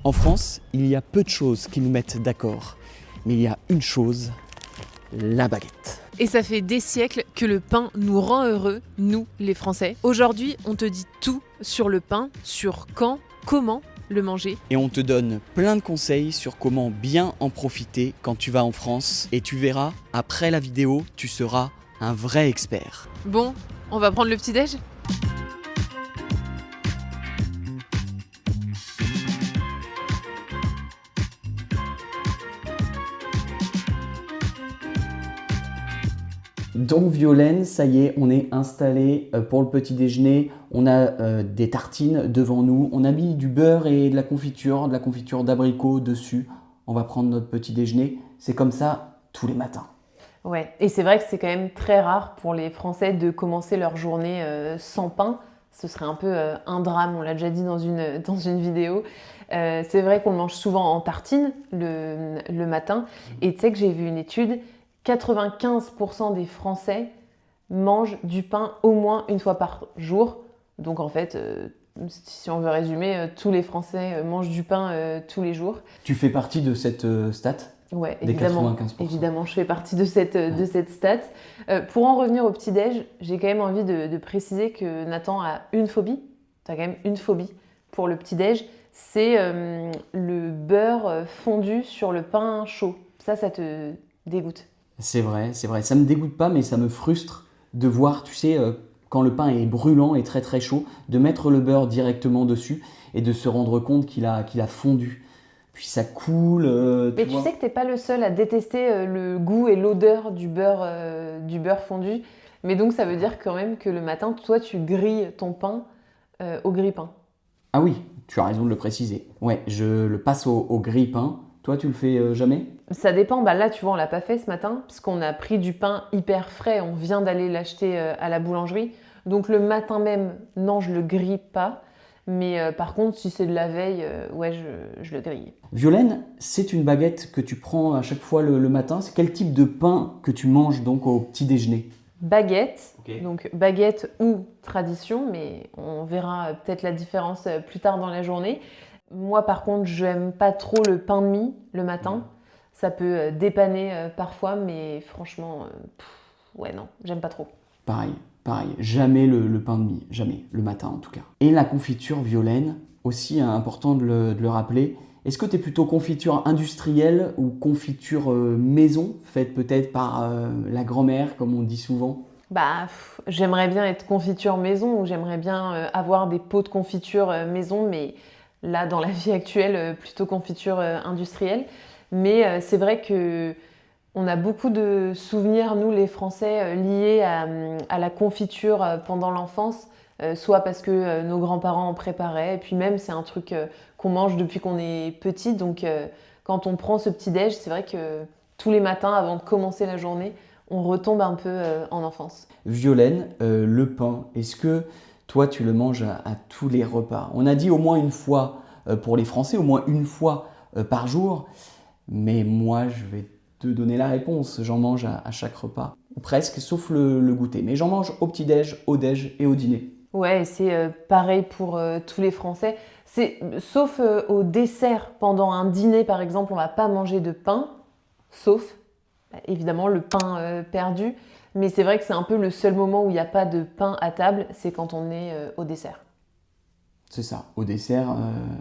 En France, il y a peu de choses qui nous mettent d'accord. Mais il y a une chose, la baguette. Et ça fait des siècles que le pain nous rend heureux, nous, les Français. Aujourd'hui, on te dit tout sur le pain, sur quand, comment le manger. Et on te donne plein de conseils sur comment bien en profiter quand tu vas en France. Et tu verras, après la vidéo, tu seras un vrai expert. Bon, on va prendre le petit-déj ? Donc Violaine, ça y est, on est installé pour le petit déjeuner. On a des tartines devant nous. On a mis du beurre et de la confiture d'abricot dessus. On va prendre notre petit déjeuner. C'est comme ça tous les matins. Ouais, et c'est vrai que c'est quand même très rare pour les Français de commencer leur journée sans pain. Ce serait un peu un drame, on l'a déjà dit dans une vidéo. C'est vrai qu'on le mange souvent en tartine le matin. Et tu sais que j'ai vu une étude, 95% des Français mangent du pain au moins une fois par jour. Donc en fait, si on veut résumer, tous les Français mangent du pain tous les jours. Tu fais partie de cette stat ? Ouais, des évidemment, 95%. évidemment, je fais partie de cette stat. Pour en revenir au petit-déj, j'ai quand même envie de préciser que Nathan a une phobie. Tu as quand même une phobie pour le petit-déj. C'est le beurre fondu sur le pain chaud. Ça te dégoûte. C'est vrai. Ça me dégoûte pas, mais ça me frustre de voir, tu sais, quand le pain est brûlant et très très chaud, de mettre le beurre directement dessus et de se rendre compte qu'il a fondu. Puis ça coule. Mais tu sais que t'es pas le seul à détester le goût et l'odeur du beurre fondu. Mais donc ça veut dire quand même que le matin, toi, tu grilles ton pain au grille-pain. Ah oui, tu as raison de le préciser. Ouais, je le passe au grille-pain. Toi, tu le fais jamais ? Ça dépend. Bah là, tu vois, on l'a pas fait ce matin parce qu'on a pris du pain hyper frais. On vient d'aller l'acheter à la boulangerie. Donc le matin même, non, je le grille pas. Mais par contre, si c'est de la veille, ouais, je le grille. Violaine, c'est une baguette que tu prends à chaque fois le matin. C'est quel type de pain que tu manges donc au petit déjeuner ? Baguette, Okay. Donc baguette ou tradition, mais on verra peut-être la différence plus tard dans la journée. Moi par contre, je n'aime pas trop le pain de mie le matin. Ça peut dépanner parfois, mais franchement, ouais non, j'aime pas trop. Pareil. Jamais le pain de mie, jamais, le matin en tout cas. Et la confiture Violaine, aussi important de le rappeler. Est-ce que tu es plutôt confiture industrielle ou confiture maison, faite peut-être par la grand-mère, comme on dit souvent ? J'aimerais bien être confiture maison ou j'aimerais bien avoir des pots de confiture maison, mais là, dans la vie actuelle, plutôt confiture industrielle. Mais c'est vrai que on a beaucoup de souvenirs, nous les Français, liés à la confiture pendant l'enfance, soit parce que nos grands-parents en préparaient, et puis même c'est un truc qu'on mange depuis qu'on est petit, donc quand on prend ce petit-déj, c'est vrai que tous les matins, avant de commencer la journée, on retombe un peu en enfance. Violaine, le pain, est-ce que toi tu le manges à tous les repas ? On a dit au moins une fois pour les Français, au moins une fois par jour, mais moi je vais te donner la réponse, j'en mange à chaque repas, ou presque, sauf le goûter. Mais j'en mange au petit-déj, au déj et au dîner. Ouais, c'est pareil pour tous les Français. Sauf au dessert, pendant un dîner par exemple, on va pas manger de pain, sauf évidemment le pain perdu. Mais c'est vrai que c'est un peu le seul moment où il n'y a pas de pain à table, c'est quand on est au dessert. C'est ça, au dessert,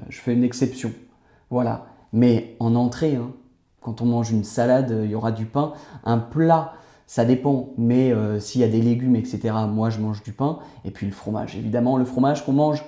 je fais une exception. Voilà, mais en entrée, hein, quand on mange une salade, il y aura du pain. Un plat, ça dépend, mais s'il y a des légumes, etc., moi je mange du pain. Et puis le fromage, évidemment, le fromage qu'on mange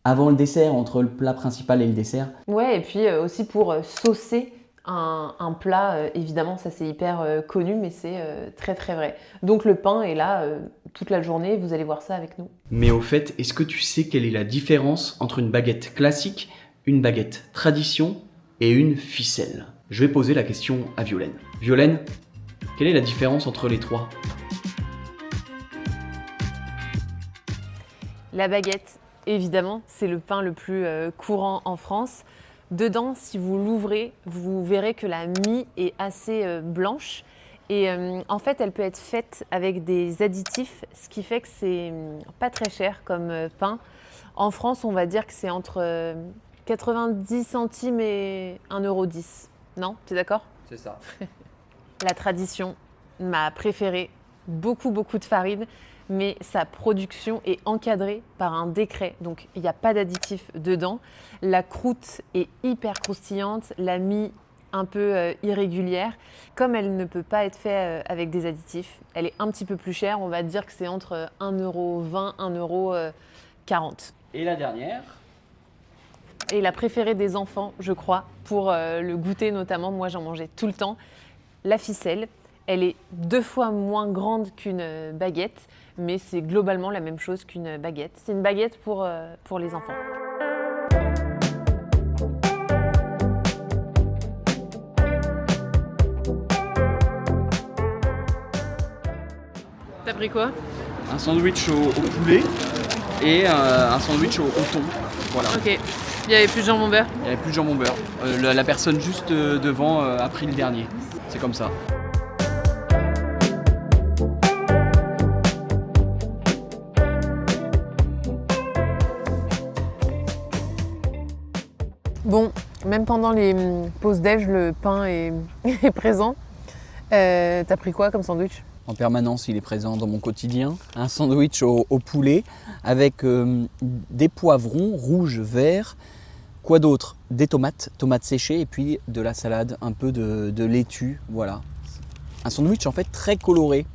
avant le dessert, entre le plat principal et le dessert. Ouais, et puis aussi pour saucer un plat, évidemment, ça c'est hyper connu, mais c'est très très vrai. Donc le pain est là toute la journée, vous allez voir ça avec nous. Mais au fait, est-ce que tu sais quelle est la différence entre une baguette classique, une baguette tradition et une ficelle ? Je vais poser la question à Violaine. Violaine, quelle est la différence entre les trois ? La baguette, évidemment, c'est le pain le plus courant en France. Dedans, si vous l'ouvrez, vous verrez que la mie est assez blanche. Et en fait, elle peut être faite avec des additifs, ce qui fait que c'est pas très cher comme pain. En France, on va dire que c'est entre 90 centimes et 1,10 €. Non, tu es d'accord? C'est ça. La tradition, ma préférée, beaucoup de farine, mais sa production est encadrée par un décret, donc il n'y a pas d'additif dedans. La croûte est hyper croustillante, la mie un peu irrégulière. Comme elle ne peut pas être faite avec des additifs, elle est un petit peu plus chère, on va dire que c'est entre 1,20 €, 1,40 €. Et la dernière? Et la préférée des enfants, je crois, pour le goûter notamment, moi j'en mangeais tout le temps, la ficelle. Elle est 2 fois moins grande qu'une baguette, mais c'est globalement la même chose qu'une baguette. C'est une baguette pour les enfants. T'as pris quoi? Un sandwich au poulet et un sandwich au thon. Voilà. Ok. Il n'y avait plus de jambon beurre? Il n'y avait plus de jambon beurre. La personne juste devant a pris le dernier. C'est comme ça. Bon, même pendant les pauses déj, le pain est présent. T'as pris quoi comme sandwich? En permanence, il est présent dans mon quotidien. Un sandwich au poulet avec des poivrons rouges, verts. Quoi d'autre? Des tomates séchées et puis de la salade, un peu de laitue. Voilà. Un sandwich en fait très coloré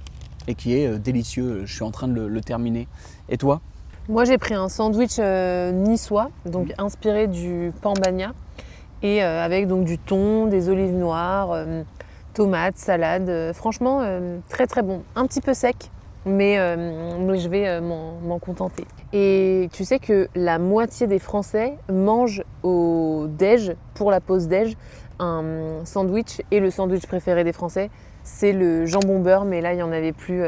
et qui est délicieux. Je suis en train de le terminer. Et toi? Moi, j'ai pris un sandwich niçois, donc inspiré du pambagna, et avec donc du thon, des olives noires, tomates, salade. Franchement, très bon. Un petit peu sec, mais je vais m'en contenter. Et tu sais que la moitié des Français mangent au déj, pour la pause déj, un sandwich, et le sandwich préféré des Français, c'est le jambon beurre, mais là, il n'y en avait plus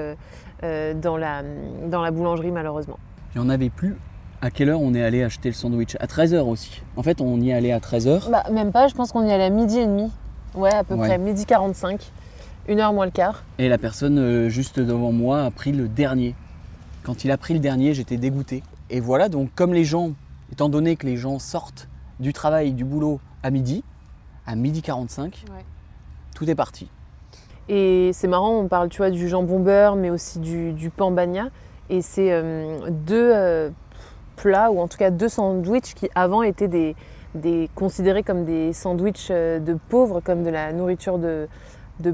dans la boulangerie, malheureusement. Il n'y en avait plus. À quelle heure on est allé acheter le sandwich? À 13h aussi. En fait, on y est allé à 13h. Bah, même pas, je pense qu'on y allait à 12h30. Ouais, à peu près, 12h45. 1h moins le quart. Et la personne juste devant moi a pris le dernier. Quand il a pris le dernier, j'étais dégoûté. Et voilà, donc comme les gens, étant donné que les gens sortent du travail, du boulot à midi, à 12h45, tout est parti. Et c'est marrant, on parle, tu vois, du jambon beurre, mais aussi du pambagna. Et c'est deux plats, ou en tout cas 2 sandwichs qui avant étaient considérés comme des sandwichs de pauvres, comme de la nourriture de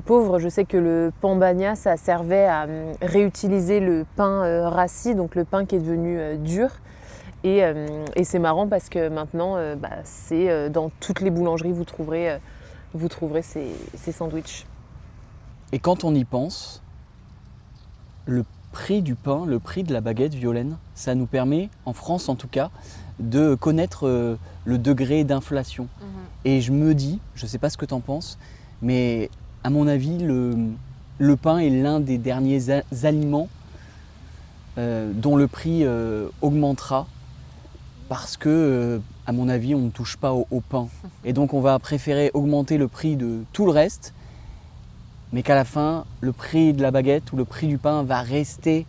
pauvres. Je sais que le pambagna, ça servait à réutiliser le pain rassis, donc le pain qui est devenu dur. Et c'est marrant parce que maintenant, c'est dans toutes les boulangeries, vous trouverez ces sandwichs. Et quand on y pense, le prix du pain, le prix de la baguette, Violaine, ça nous permet, en France en tout cas, de connaître le degré d'inflation. Et je me dis, je ne sais pas ce que tu en penses, mais à mon avis, le pain est l'un des derniers aliments dont le prix augmentera parce que, à mon avis, on ne touche pas au pain. Et donc on va préférer augmenter le prix de tout le reste, mais qu'à la fin, le prix de la baguette ou le prix du pain va rester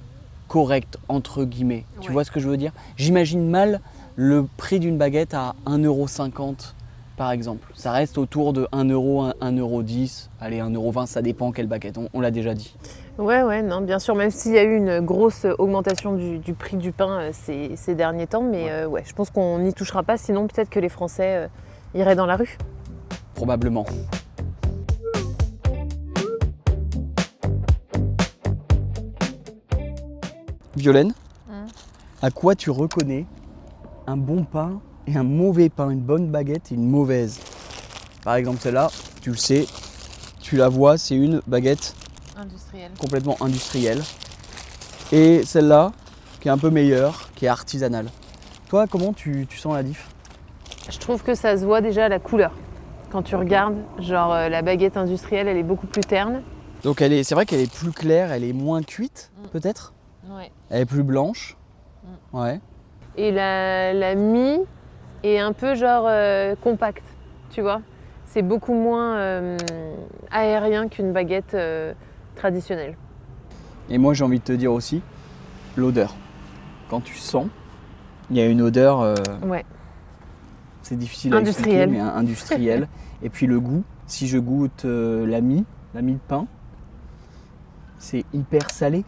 correct, entre guillemets. Tu vois ce que je veux dire? J'imagine mal le prix d'une baguette à 1,50 €, par exemple. Ça reste autour de 1 €, 1,10 €, allez, 1,20 €, ça dépend quelle baguette, on l'a déjà dit. Ouais, non, bien sûr, même s'il y a eu une grosse augmentation du prix du pain ces derniers temps, mais je pense qu'on n'y touchera pas, sinon peut-être que les Français iraient dans la rue. Probablement. Violaine, à quoi tu reconnais un bon pain et un mauvais pain, une bonne baguette et une mauvaise? Par exemple, celle-là, tu le sais, tu la vois, c'est une baguette complètement industrielle. Et celle-là, qui est un peu meilleure, qui est artisanale. Toi, comment tu sens la diff? Je trouve que ça se voit déjà à la couleur. Quand tu regardes, genre la baguette industrielle, elle est beaucoup plus terne. Donc c'est vrai qu'elle est plus claire, elle est moins cuite, peut-être? Ouais. Elle est plus blanche. Ouais. Et la mie est un peu genre compacte, tu vois. C'est beaucoup moins aérien qu'une baguette traditionnelle. Et moi j'ai envie de te dire aussi, l'odeur. Quand tu sens, il y a une odeur, c'est difficile à expliquer, mais industriel. Et puis le goût, si je goûte la mie de pain, c'est hyper salé.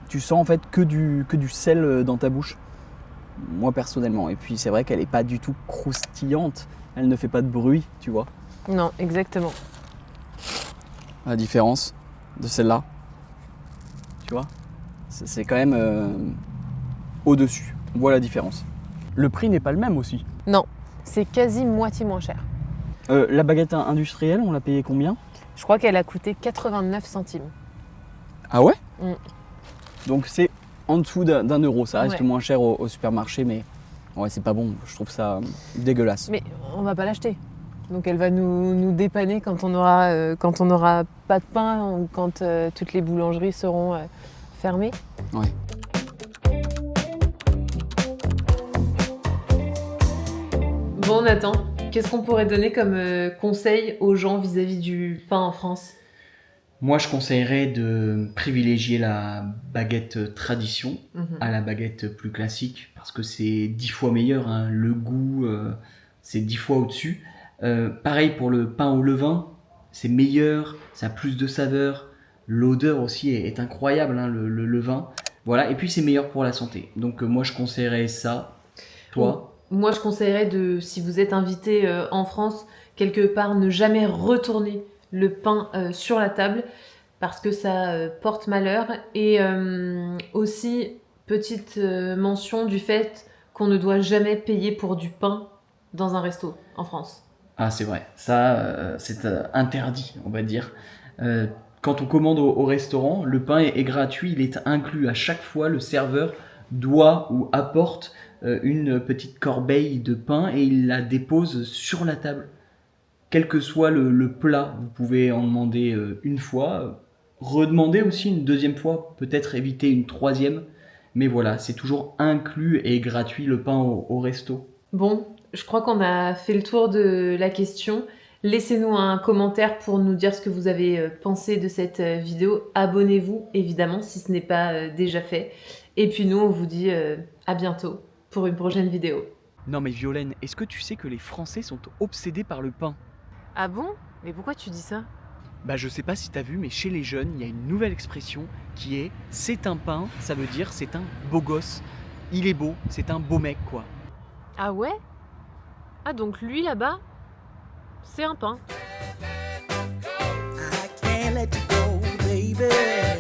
Tu sens en fait que du sel dans ta bouche, moi personnellement. Et puis c'est vrai qu'elle n'est pas du tout croustillante, elle ne fait pas de bruit, tu vois. Non, exactement. La différence de celle-là, tu vois, c'est quand même au-dessus. On voit la différence. Le prix n'est pas le même aussi. Non, c'est quasi moitié moins cher. La baguette industrielle, on l'a payée combien? Je crois qu'elle a coûté 89 centimes. Ah ouais? Mm. Donc c'est en dessous d'un euro, ça reste Ouais. moins cher au supermarché, mais ouais, c'est pas bon, je trouve ça dégueulasse. Mais on va pas l'acheter. Donc elle va nous dépanner quand on aura pas de pain ou quand toutes les boulangeries seront fermées. Ouais. Bon Nathan, qu'est-ce qu'on pourrait donner comme conseil aux gens vis-à-vis du pain en France? Moi, je conseillerais de privilégier la baguette tradition à la baguette plus classique, parce que c'est 10 fois meilleur, hein. Le goût, c'est 10 fois au-dessus. Pareil pour le pain au levain, c'est meilleur, ça a plus de saveur. L'odeur aussi est incroyable, hein, le levain. Voilà, et puis c'est meilleur pour la santé. Donc moi, je conseillerais ça. Toi? Moi je conseillerais si vous êtes invité en France, quelque part, ne jamais retourner le pain sur la table parce que ça porte malheur. Et aussi, petite mention du fait qu'on ne doit jamais payer pour du pain dans un resto en France. Ah, c'est vrai. Ça, c'est interdit, on va dire. Quand on commande au restaurant, le pain est gratuit, il est inclus. À chaque fois, le serveur doit ou apporte une petite corbeille de pain et il la dépose sur la table. Quel que soit le plat, vous pouvez en demander une fois, redemander aussi une deuxième fois, peut-être éviter une troisième. Mais voilà, c'est toujours inclus et gratuit le pain au resto. Bon, je crois qu'on a fait le tour de la question. Laissez-nous un commentaire pour nous dire ce que vous avez pensé de cette vidéo. Abonnez-vous, évidemment, si ce n'est pas déjà fait. Et puis nous, on vous dit à bientôt pour une prochaine vidéo. Non mais Violaine, est-ce que tu sais que les Français sont obsédés par le pain? Ah bon? Mais pourquoi tu dis ça? Bah je sais pas si t'as vu, mais chez les jeunes, il y a une nouvelle expression qui est « c'est un pain », ça veut dire c'est un beau gosse. Il est beau, c'est un beau mec quoi. Ah ouais? Ah donc lui là-bas, c'est un pain. I can't let you go, baby.